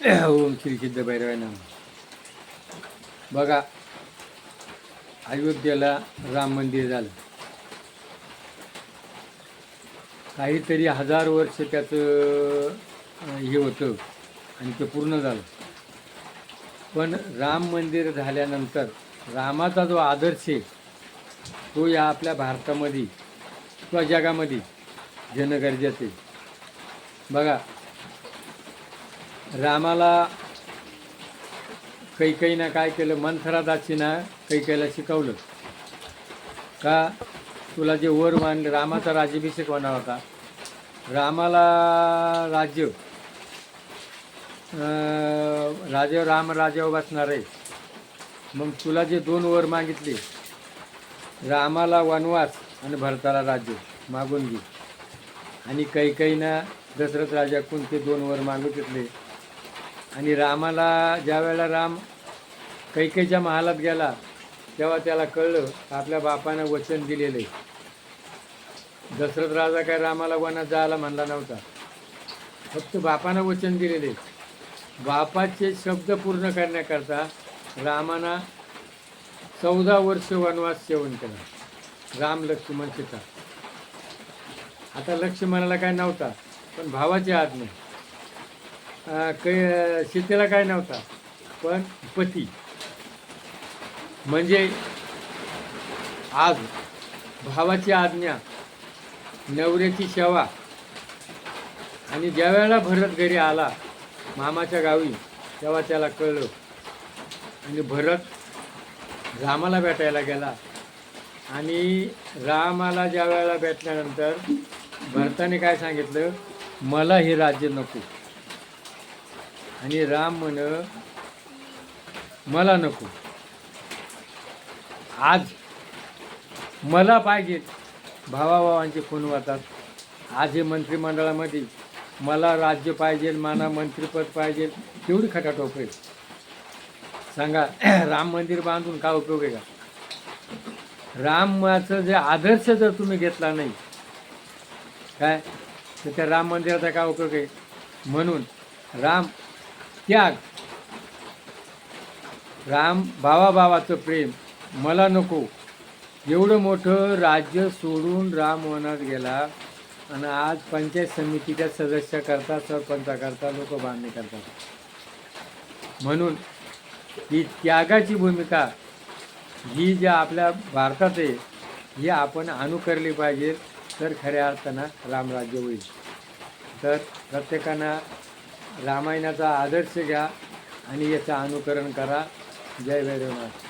ओम श्री सिद्ध भैरवाय नमः. बघा, अयोध्येला राम मंदिर झालं. काहीतरी 1000 वर्ष त्याचं हे होतं आणि ते पूर्ण झालं. पण राम मंदिर झाल्यानंतर रामाचा जो आदर्श आहे तो या आपल्या भारतामध्ये किंवा जगामध्ये घेणं गरजेचं आहे. बघा, रामाला कैकेयीनं काय केलं, मंथरादासीनं कैकेयीला शिकवलं का तुला जे वर मानलं, रामाचा राज्याभिषेक होणार होता. रामाला राज्य राम राज्यावर बसणार आहे. मग तुला जे 2 वर मागितले, रामाला वनवास आणि भरताला राज्य मागून घे. आणि कैकेयीनं दशरथ राजाकडून ते 2 वर मागितले. आणि रामाला ज्या वेळेला राम कैकेयीच्या महालात गेला तेव्हा त्याला कळलं आपल्या बापानं वचन दिलेलं आहे. दशरथ राजा काय रामाला वनात जायला म्हणला नव्हता, फक्त बापानं वचन दिलेले. बापाचे शब्द पूर्ण करण्याकरता रामाना 14 वर्ष वनवास सेवन केला. राम लक्ष्मण सीता. आता लक्ष्मणाला काय नव्हता, पण भावाची आज्ञा. सीतेला काय नव्हता, पण पती. म्हणजे आज भावाची आज्ञा, नवऱ्याची सेवा. आणि ज्या वेळेला भरत घरी आला मामाच्या गावी तेव्हा त्याला कळलं. आणि भरत रामाला भेटायला गेला. आणि रामाला ज्या वेळेला भेटल्यानंतर भरताने काय सांगितलं, मला हे राज्य नको. आणि राम म्हण मला नको, आज मला पाहिजे. भावाभावांचे खून होतात. आज हे मंत्रिमंडळामध्ये मला राज्य पाहिजे, मला मंत्रिपद पाहिजे, तेवढी खटाटोप आहे. सांगा, राम मंदिर बांधून काय उपयोग आहे का? रामाचं जे आदर्श जर तुम्ही घेतला नाही काय, तर त्या राम मंदिराचा काय उपयोग आहे? म्हणून राम त्याग, राम भावाभावाचं प्रेम, मला नको, एवढं मोठं राज्य सोडून राम वनात गेला. आणि आज पंचायत समितीच्या सदस्याकरता, सरपंचाकरता लोक बांधणी करतात. म्हणून ही त्यागाची भूमिका ही ज्या आपल्या भारतात आहे ही आपण अनुकरली पाहिजे, तर खऱ्या अर्थानं रामराज्य होईल. तर प्रत्येकानं रामायणाचा आदर्श घ्या आणि याचं अनुकरण करा. जय भैरवनाथ.